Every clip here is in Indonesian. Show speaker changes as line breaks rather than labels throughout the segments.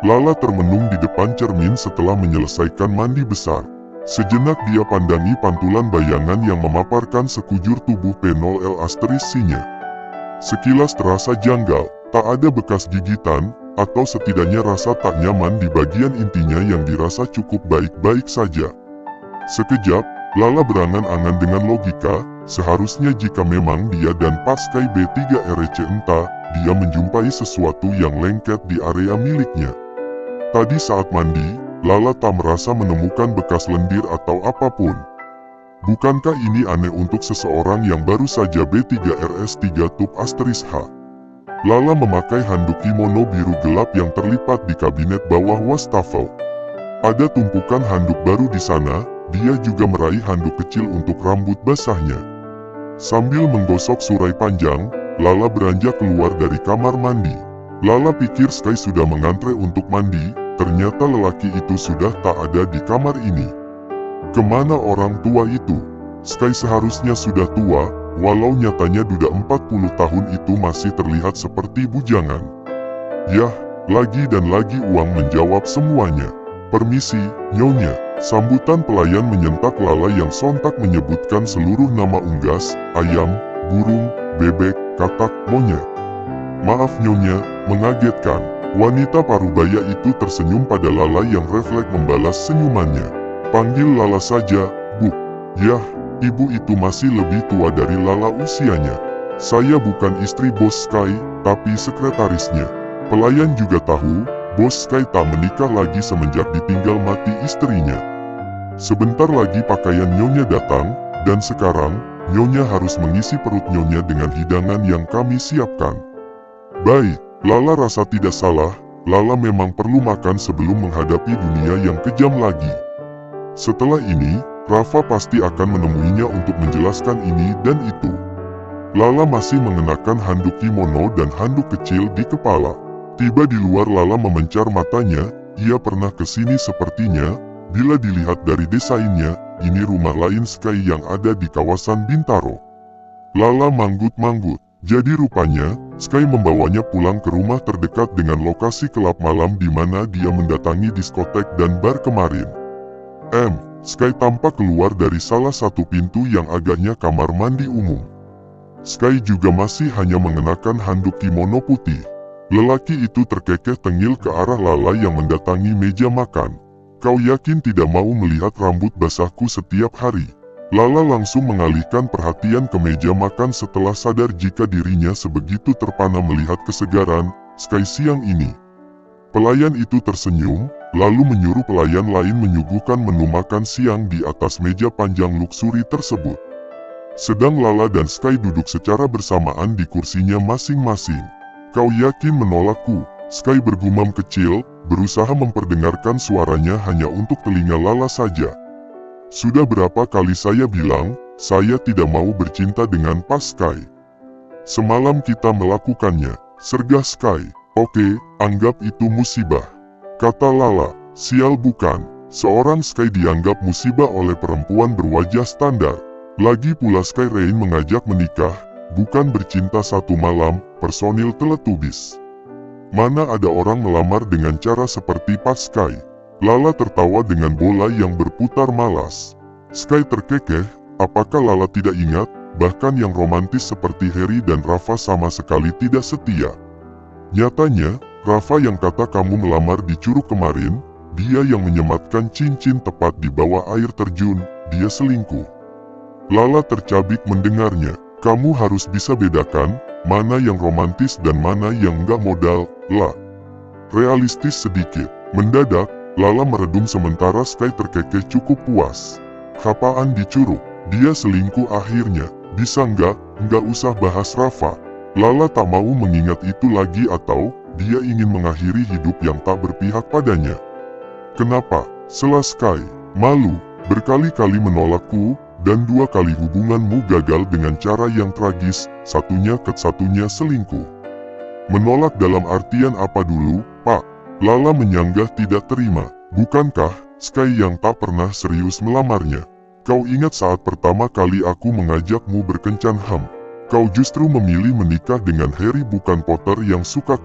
Lala termenung di depan cermin setelah menyelesaikan mandi besar. Sejenak dia pandangi pantulan bayangan yang memaparkan sekujur tubuh Penol El Asterisinya. Sekilas terasa janggal, tak ada bekas gigitan, atau setidaknya rasa tak nyaman di bagian intinya yang dirasa cukup baik-baik saja. Sekejap, Lala berangan-angan dengan logika, seharusnya jika memang dia dan Paskai B3RC entah, dia menjumpai sesuatu yang lengket di area miliknya. Tadi saat mandi, Lala tak merasa menemukan bekas lendir atau apapun. Bukankah ini aneh untuk seseorang yang baru saja B3RS3 Tub Asteris H? Lala memakai handuk kimono biru gelap yang terlipat di kabinet bawah wastafel. Ada tumpukan handuk baru di sana, dia juga meraih handuk kecil untuk rambut basahnya. Sambil menggosok surai panjang, Lala beranjak keluar dari kamar mandi. Lala pikir Sky sudah mengantre untuk mandi, ternyata lelaki itu sudah tak ada di kamar ini. Kemana orang tua itu? Sky seharusnya sudah tua, walau nyatanya duda 40 tahun itu masih terlihat seperti bujangan. Yah, lagi dan lagi uang menjawab semuanya. Permisi, Nyonya. Sambutan pelayan menyentak Lala yang sontak menyebutkan seluruh nama unggas, ayam, burung, bebek, katak, monyet. Maaf Nyonya, mengagetkan. Wanita parubaya itu tersenyum pada Lala yang refleks membalas senyumannya. Panggil Lala saja, Bu. Yah, ibu itu masih lebih tua dari Lala usianya. Saya bukan istri Bos Sky, tapi sekretarisnya. Pelayan juga tahu, Bos Sky tak menikah lagi semenjak ditinggal mati istrinya. Sebentar lagi pakaian Nyonya datang, dan sekarang, Nyonya harus mengisi perut Nyonya dengan hidangan yang kami siapkan. Baik. Lala rasa tidak salah, Lala memang perlu makan sebelum menghadapi dunia yang kejam lagi. Setelah ini, Rafa pasti akan menemuinya untuk menjelaskan ini dan itu. Lala masih mengenakan handuk kimono dan handuk kecil di kepala. Tiba di luar Lala memencar matanya, ia pernah kesini sepertinya, bila dilihat dari desainnya, ini rumah lain Sky yang ada di kawasan Bintaro. Lala manggut-manggut. Jadi rupanya, Sky membawanya pulang ke rumah terdekat dengan lokasi kelab malam di mana dia mendatangi diskotek dan bar kemarin. Sky tampak keluar dari salah satu pintu yang agaknya kamar mandi umum. Sky juga masih hanya mengenakan handuk kimono putih. Lelaki itu terkekeh tengil ke arah Lala yang mendatangi meja makan. Kau yakin tidak mau melihat rambut basahku setiap hari? Lala langsung mengalihkan perhatian ke meja makan setelah sadar jika dirinya sebegitu terpana melihat kesegaran Sky siang ini. Pelayan itu tersenyum, lalu menyuruh pelayan lain menyuguhkan menu makan siang di atas meja panjang luksuri tersebut. Sedang Lala dan Sky duduk secara bersamaan di kursinya masing-masing. Kau yakin menolakku? Sky bergumam kecil, berusaha memperdengarkan suaranya hanya untuk telinga Lala saja. Sudah berapa kali saya bilang, saya tidak mau bercinta dengan Paskai. Semalam kita melakukannya, sergah Sky. Oke, anggap itu musibah. Kata Lala, sial bukan, seorang Sky dianggap musibah oleh perempuan berwajah standar. Lagi pula Sky Rain mengajak menikah, bukan bercinta satu malam, personil Teletubbies. Mana ada orang melamar dengan cara seperti Paskai? Lala tertawa dengan bola yang berputar malas. Sky terkekeh, apakah Lala tidak ingat, bahkan yang romantis seperti Harry dan Rafa sama sekali tidak setia. Nyatanya, Rafa yang kata kamu melamar di Curug kemarin, dia yang menyematkan cincin tepat di bawah air terjun, dia selingkuh. Lala tercabik mendengarnya. Kamu harus bisa bedakan, mana yang romantis dan mana yang enggak modal, lah. Realistis sedikit. Mendadak, Lala meredum sementara Sky terkekeh cukup puas. Apaan di Curug? Dia selingkuh akhirnya. Bisa enggak usah bahas Rafa. Lala tak mau mengingat itu lagi atau, dia ingin mengakhiri hidup yang tak berpihak padanya. Kenapa? Sela Sky. Malu, berkali-kali menolakku, dan 2 kali hubunganmu gagal dengan cara yang tragis, satunya selingkuh. Menolak dalam artian apa dulu, Pak? Lala menyanggah tidak terima. Bukankah, Sky yang tak pernah serius melamarnya? Kau ingat saat pertama kali aku mengajakmu berkencan kau justru memilih menikah dengan Harry bukan Potter yang suka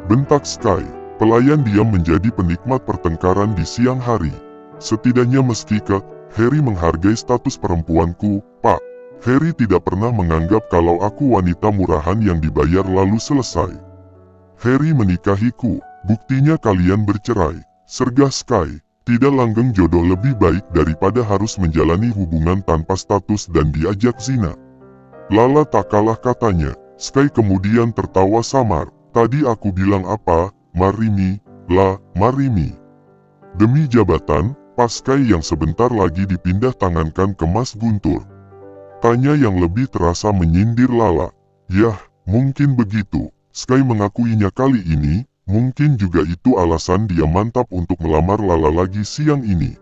bentak Sky. Pelayan diam menjadi penikmat pertengkaran di siang hari. Setidaknya meski Kak Harry menghargai status perempuanku, Pak. Harry tidak pernah menganggap kalau aku wanita murahan yang dibayar lalu selesai. Harry menikahiku, buktinya kalian bercerai. Sergah Sky, tidak langgeng jodoh lebih baik daripada harus menjalani hubungan tanpa status dan diajak zina. Lala tak kalah katanya. Sky kemudian tertawa samar. Tadi aku bilang apa? Marimi, Marimi. Demi jabatan, Pak Sky yang sebentar lagi dipindah tangankan ke Mas Guntur. Tanya yang lebih terasa menyindir Lala. Yah, mungkin begitu. Sky mengakuinya kali ini, mungkin juga itu alasan dia mantap untuk melamar Lala lagi siang ini.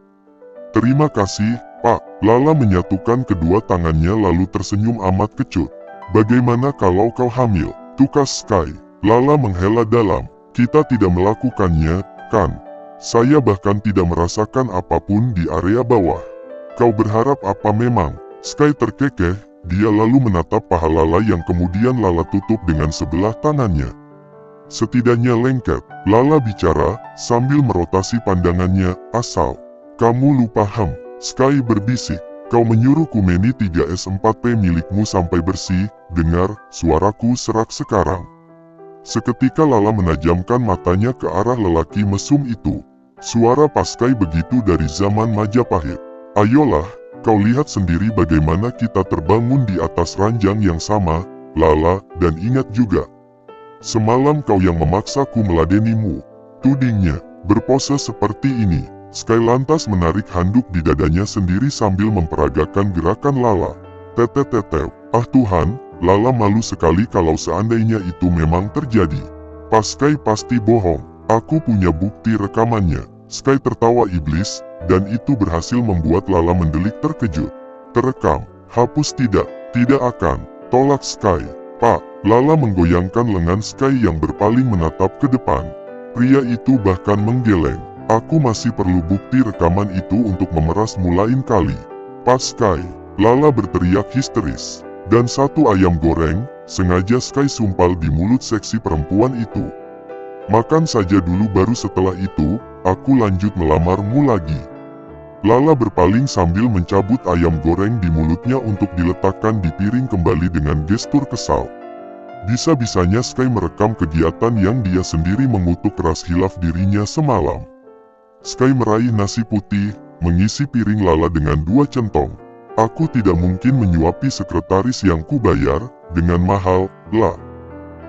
Terima kasih, Pak. Lala menyatukan kedua tangannya lalu tersenyum amat kecut. Bagaimana kalau kau hamil? Tukas Sky. Lala menghela dalam. Kita tidak melakukannya, kan? Saya bahkan tidak merasakan apapun di area bawah. Kau berharap apa memang? Sky terkekeh, dia lalu menatap paha Lala yang kemudian Lala tutup dengan sebelah tangannya. Setidaknya lengket, Lala bicara, sambil merotasi pandangannya, asal. Kamu lupa Sky berbisik, kau menyuruh Kumeni 3S4P milikmu sampai bersih, dengar, suaraku serak sekarang. Seketika Lala menajamkan matanya ke arah lelaki mesum itu. Suara Paskai begitu dari zaman Majapahit. Ayolah, kau lihat sendiri bagaimana kita terbangun di atas ranjang yang sama, Lala, dan ingat juga. Semalam kau yang memaksaku meladenimu. Tudingnya, berpose seperti ini. Sky lantas menarik handuk di dadanya sendiri sambil memperagakan gerakan Lala. Tetetetew, ah Tuhan, Lala malu sekali kalau seandainya itu memang terjadi. Paskai pasti bohong, aku punya bukti rekamannya. Sky tertawa iblis, dan itu berhasil membuat Lala mendelik terkejut. Terekam, hapus tidak akan, tolak Sky. Pak, Lala menggoyangkan lengan Sky yang berpaling menatap ke depan. Pria itu bahkan menggeleng. Aku masih perlu bukti rekaman itu untuk memerasmu lain kali. Pas Sky, Lala berteriak histeris. Dan satu ayam goreng, sengaja Sky sumpal di mulut seksi perempuan itu. Makan saja dulu baru setelah itu, aku lanjut melamarmu lagi. Lala berpaling sambil mencabut ayam goreng di mulutnya untuk diletakkan di piring kembali dengan gestur kesal. Bisa-bisanya Sky merekam kegiatan yang dia sendiri mengutuk keras hilaf dirinya semalam. Sky meraih nasi putih, mengisi piring Lala dengan 2 centong. Aku tidak mungkin menyuapi sekretaris yang kubayar, dengan mahal, lah.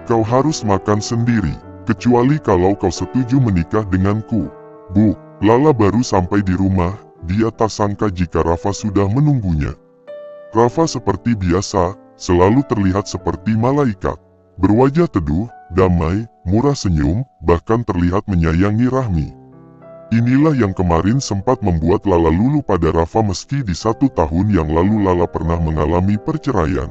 Kau harus makan sendiri, kecuali kalau kau setuju menikah denganku. Bu, Lala baru sampai di rumah, dia tak sangka jika Rafa sudah menunggunya. Rafa seperti biasa, selalu terlihat seperti malaikat. Berwajah teduh, damai, murah senyum, bahkan terlihat menyayangi Rahmi. Inilah yang kemarin sempat membuat Lala luluh pada Rafa meski di 1 tahun yang lalu Lala pernah mengalami perceraian.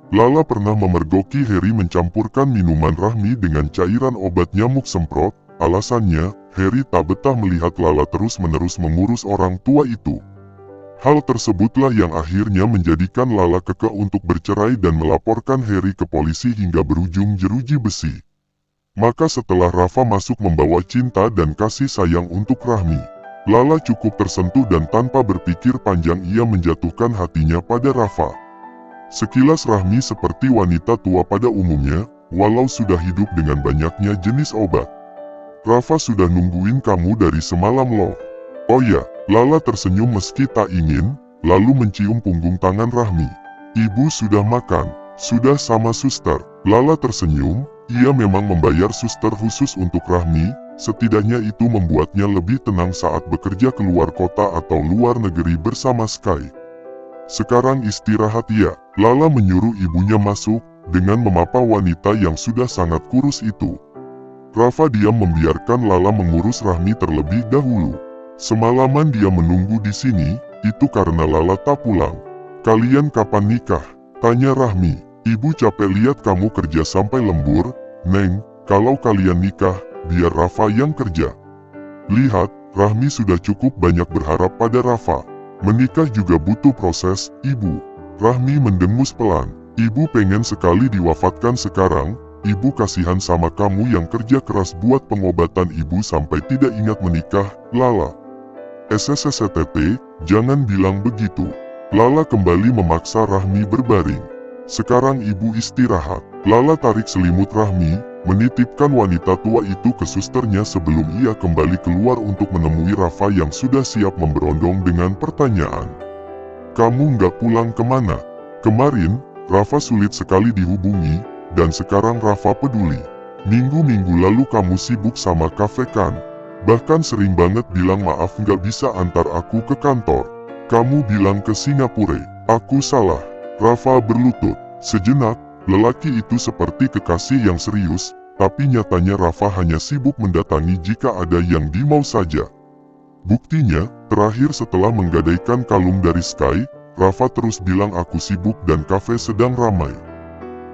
Lala pernah memergoki Harry mencampurkan minuman Rahmi dengan cairan obat nyamuk semprot, alasannya, Harry tak betah melihat Lala terus-menerus mengurus orang tua itu. Hal tersebutlah yang akhirnya menjadikan Lala kekeh untuk bercerai dan melaporkan Harry ke polisi hingga berujung jeruji besi. Maka setelah Rafa masuk membawa cinta dan kasih sayang untuk Rahmi, Lala cukup tersentuh dan tanpa berpikir panjang ia menjatuhkan hatinya pada Rafa. Sekilas Rahmi seperti wanita tua pada umumnya, walau sudah hidup dengan banyaknya jenis obat. Rafa sudah nungguin kamu dari semalam loh. Oh ya, Lala tersenyum meski tak ingin, lalu mencium punggung tangan Rahmi. Ibu sudah makan, sudah sama suster. Lala tersenyum. Ia memang membayar suster khusus untuk Rahmi, setidaknya itu membuatnya lebih tenang saat bekerja keluar kota atau luar negeri bersama Sky. Sekarang istirahat ya, Lala menyuruh ibunya masuk, dengan memapa wanita yang sudah sangat kurus itu. Rafa diam membiarkan Lala mengurus Rahmi terlebih dahulu. Semalaman dia menunggu di sini, itu karena Lala tak pulang. Kalian kapan nikah? Tanya Rahmi. Ibu capek lihat kamu kerja sampai lembur, Neng, kalau kalian nikah, biar Rafa yang kerja. Lihat, Rahmi sudah cukup banyak berharap pada Rafa. Menikah juga butuh proses, Ibu. Rahmi mendengus pelan. Ibu pengen sekali diwafatkan sekarang, Ibu kasihan sama kamu yang kerja keras buat pengobatan ibu sampai tidak ingat menikah, Lala. SSSTT, jangan bilang begitu. Lala kembali memaksa Rahmi berbaring. Sekarang ibu istirahat. Lala tarik selimut Rahmi, menitipkan wanita tua itu ke susternya sebelum ia kembali keluar untuk menemui Rafa yang sudah siap memberondong dengan pertanyaan. Kamu nggak pulang kemana? Kemarin, Rafa sulit sekali dihubungi, dan sekarang Rafa peduli. Minggu-minggu lalu kamu sibuk sama kafe kan? Bahkan sering banget bilang maaf nggak bisa antar aku ke kantor. Kamu bilang ke Singapura. Aku salah. Rafa berlutut. Sejenak, lelaki itu seperti kekasih yang serius, tapi nyatanya Rafa hanya sibuk mendatangi jika ada yang dimau saja. Buktinya, terakhir setelah menggadaikan kalung dari Sky, Rafa terus bilang aku sibuk dan kafe sedang ramai.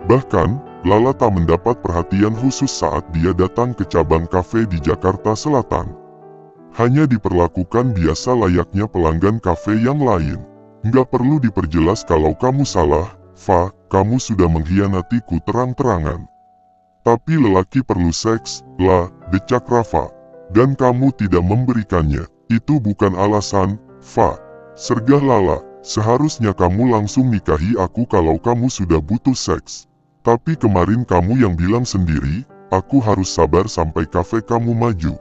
Bahkan, Lala tak mendapat perhatian khusus saat dia datang ke cabang kafe di Jakarta Selatan. Hanya diperlakukan biasa layaknya pelanggan kafe yang lain. Nggak perlu diperjelas kalau kamu salah, Fa, kamu sudah mengkhianatiku terang-terangan. Tapi lelaki perlu seks, lah, decak Rafa. Dan kamu tidak memberikannya. Itu bukan alasan, Fa. Sergah Lala, seharusnya kamu langsung nikahi aku kalau kamu sudah butuh seks. Tapi kemarin kamu yang bilang sendiri, aku harus sabar sampai kafe kamu maju.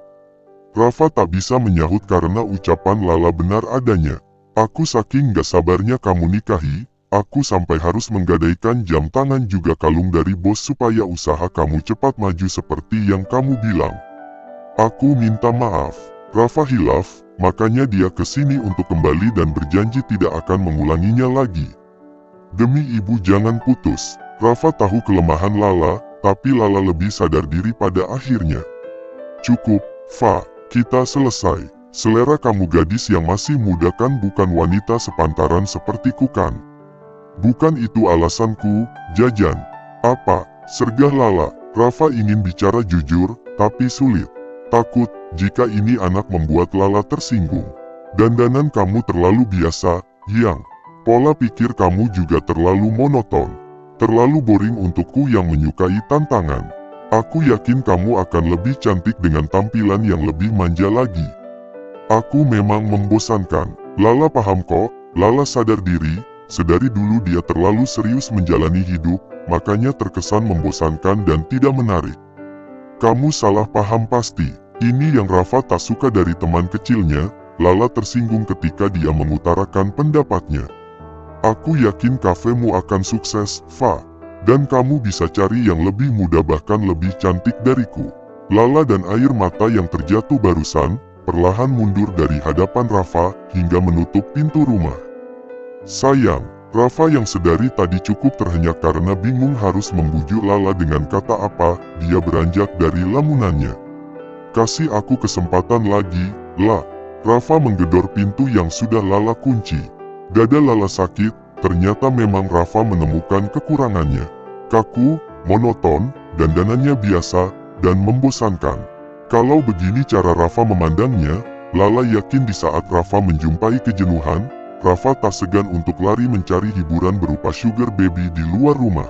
Rafa tak bisa menyahut karena ucapan Lala benar adanya. Aku saking gak sabarnya kamu nikahi, aku sampai harus menggadaikan jam tangan juga kalung dari bos supaya usaha kamu cepat maju seperti yang kamu bilang. Aku minta maaf. Rafa hilaf, makanya dia kesini untuk kembali dan berjanji tidak akan mengulanginya lagi. Demi ibu jangan putus. Rafa tahu kelemahan Lala, tapi Lala lebih sadar diri pada akhirnya. Cukup, Fa, kita selesai. Selera kamu gadis yang masih muda kan bukan wanita sepantaran sepertiku kan? Bukan itu alasanku, jajan. Apa? Sergah Lala. Rafa ingin bicara jujur, tapi sulit. Takut, jika ini anak membuat Lala tersinggung. Dandanan kamu terlalu biasa, Yang. Pola pikir kamu juga terlalu monoton. Terlalu boring untukku yang menyukai tantangan. Aku yakin kamu akan lebih cantik dengan tampilan yang lebih manja lagi. Aku memang membosankan. Lala paham kok, Lala sadar diri, sedari dulu dia terlalu serius menjalani hidup, makanya terkesan membosankan dan tidak menarik. Kamu salah paham pasti. Ini yang Rafa tak suka dari teman kecilnya. Lala tersinggung ketika dia mengutarakan pendapatnya. Aku yakin kafemu akan sukses, Fa. Dan kamu bisa cari yang lebih muda bahkan lebih cantik dariku. Lala dan air mata yang terjatuh barusan, perlahan mundur dari hadapan Rafa, hingga menutup pintu rumah. Sayang, Rafa yang sedari tadi cukup terhenyak karena bingung harus membujuk Lala dengan kata apa, dia beranjak dari lamunannya. Kasih aku kesempatan lagi, La. Rafa menggedor pintu yang sudah Lala kunci. Dada Lala sakit, ternyata memang Rafa menemukan kekurangannya. Kaku, monoton, dandanannya biasa, dan membosankan. Kalau begini cara Rafa memandangnya, Lala yakin di saat Rafa menjumpai kejenuhan, Rafa tak segan untuk lari mencari hiburan berupa sugar baby di luar rumah.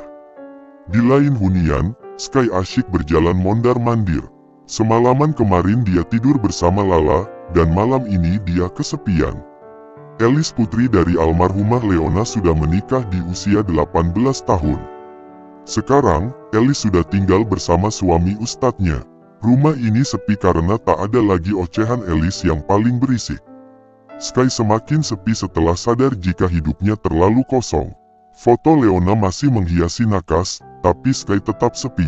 Di lain hunian, Sky asyik berjalan mondar-mandir. Semalaman kemarin dia tidur bersama Lala, dan malam ini dia kesepian. Elis putri dari almarhumah Leona sudah menikah di usia 18 tahun. Sekarang, Elis sudah tinggal bersama suami ustadznya. Rumah ini sepi karena tak ada lagi ocehan Elis yang paling berisik. Sky semakin sepi setelah sadar jika hidupnya terlalu kosong. Foto Leona masih menghiasi nakas, tapi Sky tetap sepi.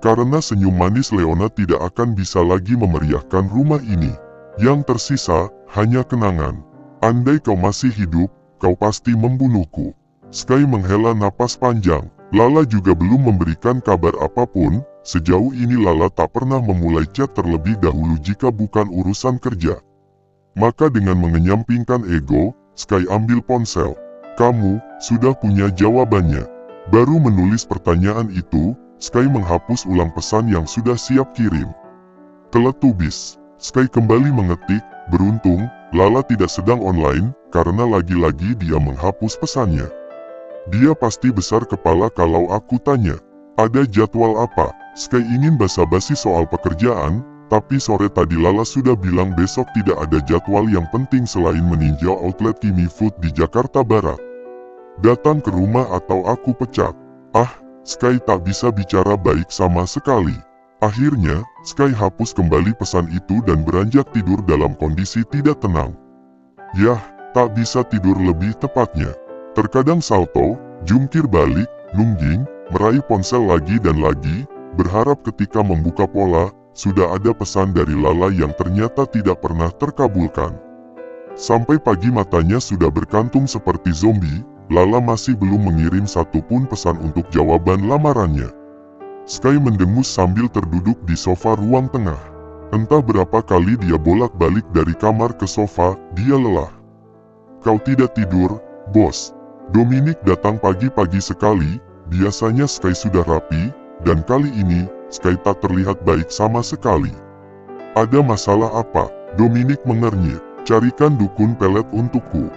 Karena senyum manis Leona tidak akan bisa lagi memeriahkan rumah ini. Yang tersisa, hanya kenangan. Andai kau masih hidup, kau pasti membunuhku. Sky menghela napas panjang. Lala juga belum memberikan kabar apapun. Sejauh ini Lala tak pernah memulai chat terlebih dahulu jika bukan urusan kerja. Maka dengan mengenyampingkan ego, Sky ambil ponsel. Kamu sudah punya jawabannya. Baru menulis pertanyaan itu, Sky menghapus ulang pesan yang sudah siap kirim. Teletubbies. Sky kembali mengetik, beruntung, Lala tidak sedang online, karena lagi-lagi dia menghapus pesannya. Dia pasti besar kepala kalau aku tanya. Ada jadwal apa? Sky ingin basa-basi soal pekerjaan, tapi sore tadi Lala sudah bilang besok tidak ada jadwal yang penting selain meninjau outlet Kimi Food di Jakarta Barat. Datang ke rumah atau aku pecat. Ah, Sky tak bisa bicara baik sama sekali. Akhirnya, Sky hapus kembali pesan itu dan beranjak tidur dalam kondisi tidak tenang. Yah, tak bisa tidur lebih tepatnya. Terkadang salto, jungkir balik, nungging, meraih ponsel lagi dan lagi, berharap ketika membuka pola, sudah ada pesan dari Lala yang ternyata tidak pernah terkabulkan. Sampai pagi matanya sudah berkantung seperti zombie, Lala masih belum mengirim satupun pesan untuk jawaban lamarannya. Sky mendengus sambil terduduk di sofa ruang tengah. Entah berapa kali dia bolak-balik dari kamar ke sofa, dia lelah. Kau tidak tidur, bos? Dominic datang pagi-pagi sekali, biasanya Sky sudah rapi, dan kali ini, Sky tak terlihat baik sama sekali. Ada masalah apa? Dominic mengernyit. Carikan dukun pelet untukku.